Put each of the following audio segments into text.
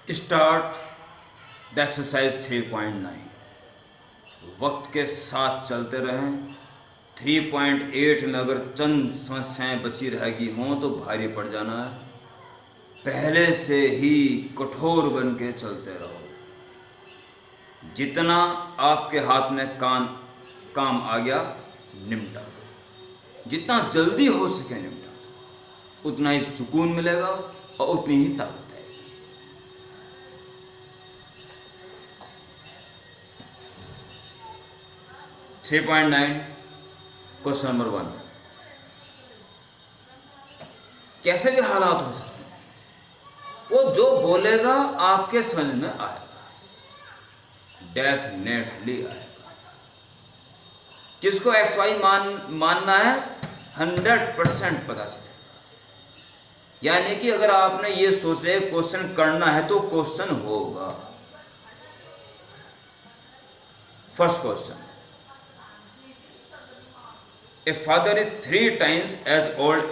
Start the exercise 3.9। वक्त के साथ चलते रहें। 3.8 में अगर चंद समस्याएं बची रहेगी हों तो भारी पड़ जाना है। पहले से ही कठोर बन के चलते रहो। जितना आपके हाथ में काम आ गया निपटा दो। जितना जल्दी हो सके निपटा दो, उतना ही सुकून मिलेगा और उतनी ही ताकत है। Three 3.9 question number 1। कैसे भी हालात हो सकते हैं, वो जो बोलेगा आपके समझ में आएगा, डेफिनेटली आएगा। किसको XY मानना है 100% पता चलेगा। यानी कि अगर आपने ये सोच रहे क्वेश्चन करना है तो क्वेश्चन होगा। First question, a father is 3 times as old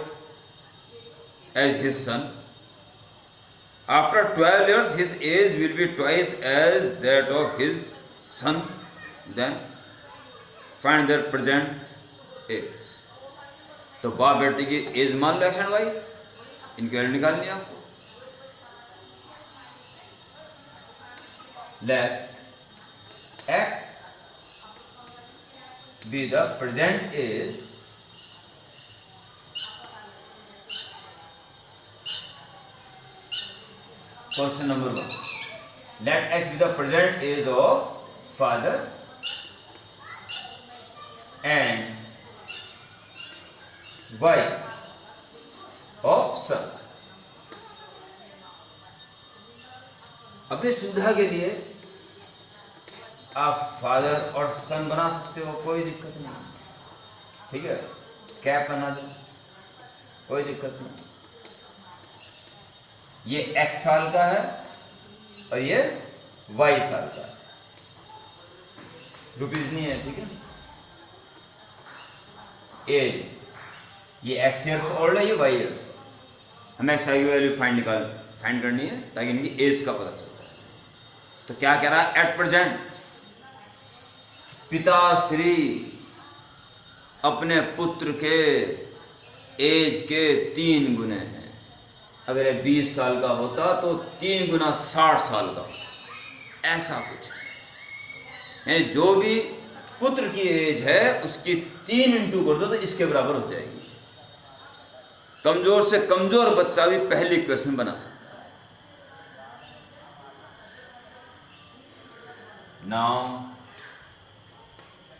as his son. After 12 years, his age will be twice as that of his son. Then find their present age. तो बाप बेटे की एज मान लो एक्स एंड वाई, इनकी value निकालनी है आपको। Let x be the present age Question number 1. Let x be the present age of father and y of son. अपनी सुविधा के लिए आप फादर और सन बना सकते हो, कोई दिक्कत नहीं। ठीक है, कैप बना दो, कोई दिक्कत नहीं। ये x साल का है और ये y साल का है, रुपीज नहीं है। ठीक है, एज ये x ईयर्स ओल्ड है, ये y ईयर्स। हमें x की वैल्यू फाइंड करनी है ताकि इनकी एज का पता चले। तो क्या कह रहा है, एट प्रेजेंट पिताश्री अपने पुत्र के एज के 3 गुने हैं। अगर ये 20 साल का होता तो 3 गुना 60 साल का, ऐसा कुछ है। यानी जो भी पुत्र की एज है उसकी 3 इंटू कर दो तो इसके बराबर हो जाएगी। कमजोर से कमजोर बच्चा भी पहली क्वेश्चन बना सकता है। Now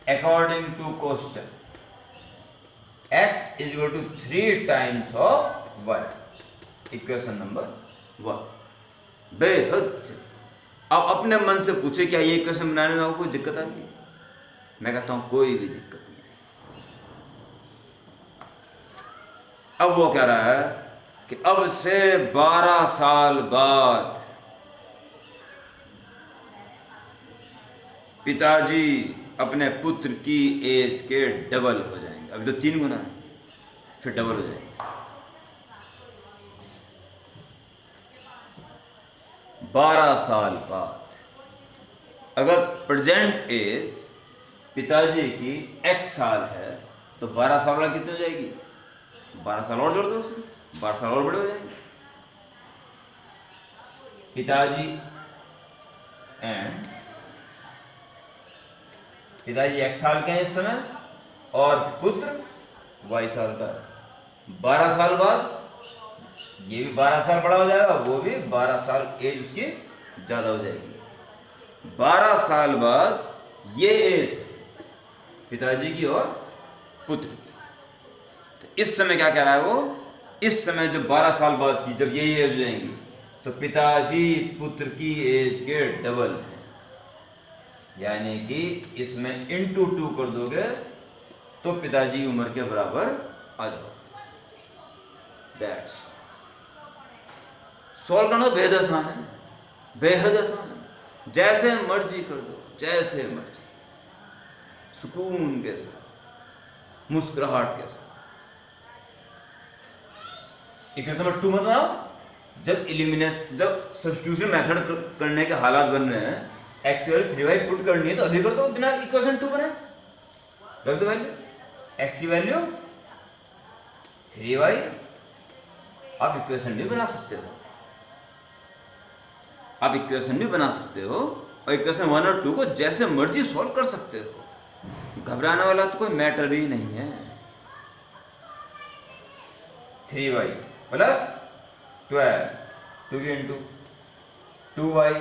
according to question x is equal to 3 times of y। Equation number 1 बेहद से। अब अपने मन से पूछे क्या ये इक्वेशन बनाने में आपको कोई दिक्कत आएगी? मैं कहता हूं कोई भी दिक्कत नहीं है। अब वो कह रहा है कि अब से 12 साल बाद पिताजी अपने पुत्र की एज के डबल हो जाएंगे। अभी तो 3 गुना है, फिर डबल हो जाएंगे। 12 साल बाद अगर प्रेजेंट एज पिताजी की x साल है तो 12 साल वाला कितनी हो जाएगी? 12 साल और जोड़ दो उसमें, 12 साल और बड़े हो जाएंगे। पिताजी x साल के हैं इस समय और पुत्र y साल का है। 12 साल बाद ये भी 12 साल बड़ा हो जाएगा, वो भी 12 साल एज उसकी ज्यादा हो जाएगी। 12 साल बाद ये एज पिताजी की और पुत्र की। तो इस समय क्या कह रहा है वो, इस समय जब 12 साल बाद की जब ये एज हो जाएंगी तो पिताजी पुत्र की एज के डबल है। यानी कि इसमें इंटू 2 कर दोगे तो पिताजी उम्र के बराबर आ जाओगे। दैट्स सॉल्व करना बेहद आसान है, बेहद आसान है। जैसे मर्जी कर दो, जैसे मर्जी, सुकून के साथ, मुस्कुराहट के साथ। इक्वेशन नंबर 2 में बनाओ, जब सब्स्टिट्यूशन मेथड करने के हालात बन रहे हैं, एक्स की वैल्यू 3y पुट करनी है तो अभी कर दो बिना इक्वेशन 2 बनाए, रख दो वैल्यू एक्स की वैल्यू 3y। आप इक्वेशन भी बना सकते हो, आप इक्वेशन भी बना सकते हो और इक्वेशन 1 और 2 को जैसे मर्जी सॉल्व कर सकते हो। घबराने वाला तो कोई मैटर ही नहीं है। 3y प्लस 12 2 की into 2y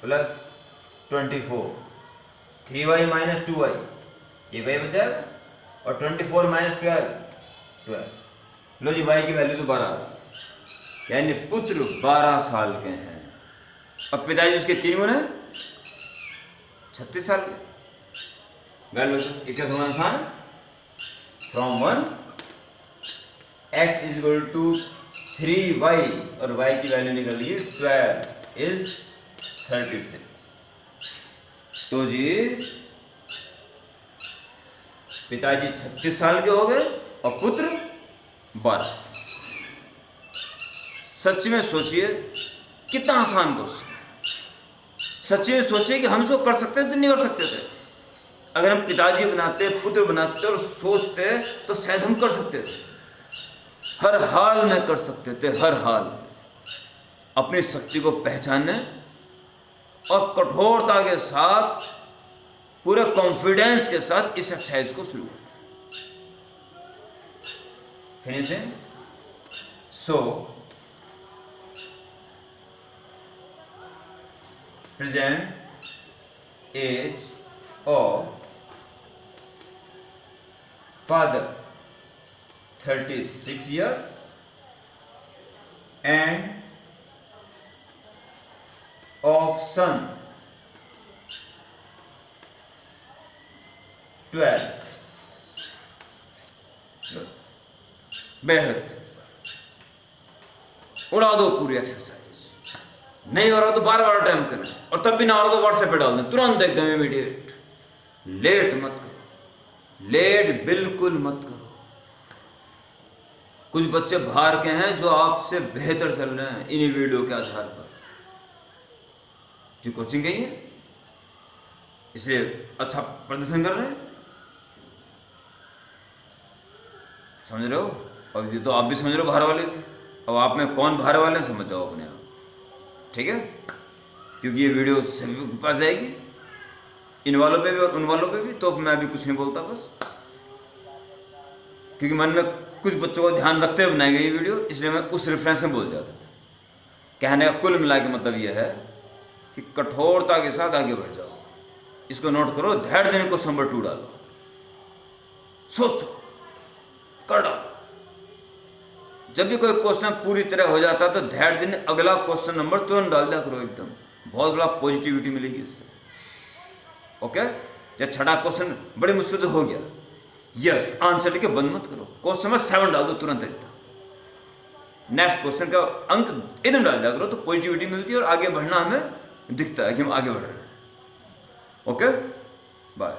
plus 24, 3y minus 2y ये वही बचा है, और 24 माइनस 12। लो जी, y की वैल्यू तो 12, यानी पुत्र 12 साल के हैं और पिताजी उसके 3 गुना 36 साल के। वैल्यू इक्वेशन आसान है। From 1 x is equal to 3y और y की वैल्यू निकल गई 12 इज 36। तो जी पिताजी 36 साल के हो गए और पुत्र 12। सच में सोचिए कितना आसान क्वेश्चन। सच में सोचिए कि हम इसको कर सकते थे, नहीं कर सकते थे। अगर हम पिताजी बनाते, पुत्र बनाते और सोचते तो शायद हम कर सकते थे। हर हाल में कर सकते थे, हर हाल। अपनी शक्ति को पहचानने और कठोरता के साथ, पूरे कॉन्फिडेंस के साथ इस एक्सरसाइज को शुरू करते। Finishing. So present age of father 36 years and of son 12। बेहद से उड़ा दो पूरी एक्सरसाइज। नहीं हो रहा तो बार बार टाइम करें, और तब भी ना हो रहा तो व्हाट्सएप पे डाल दें तुरंत, एकदम इमीडिएट। लेट मत करो, लेट बिल्कुल मत करो। कुछ बच्चे बाहर के हैं जो आपसे बेहतर चल रहे हैं इन्हीं वीडियो के आधार पर, जो कोचिंग गई है इसलिए अच्छा प्रदर्शन कर रहे हैं। समझ रहे हो? और ये तो आप भी समझ रहे हो, बाहर वाले भी। अब आप में कौन बाहर वाले हैं समझ जाओ अपने आप, ठीक है? क्योंकि ये वीडियो सभी के पास जाएगी, इन वालों पे भी और उन वालों पे भी। तो मैं अभी कुछ नहीं बोलता बस, क्योंकि मन में कुछ बच्चों को ध्यान रखते हुए बनाई गई वीडियो, इसलिए मैं उस रेफरेंस में बोल जाता। कहने का कुल मिला के मतलब यह है कि कठोरता के साथ आगे बढ़ जाओ। इसको नोट करो, धैर्य देने को नंबर 2 डालो, सोचो, कर डालो। जब भी कोई क्वेश्चन पूरी तरह हो जाता है तो धैर्य देने अगला क्वेश्चन नंबर तुरंत डाल दिया करो, एकदम बहुत बड़ा पॉजिटिविटी मिलेगी इससे। ओके? जब छठा क्वेश्चन बड़ी मुश्किल से हो गया, यस आंसर लिखे बंद मत करो, क्वेश्चन नंबर 7 डाल दो तुरंत एकदम। नेक्स्ट क्वेश्चन का अंक एकदम डाल दिया करो, तो पॉजिटिविटी मिलती है और आगे बढ़ना हमें दिखता है कि हम आगे बढ़ रहे हैं। Okay, bye.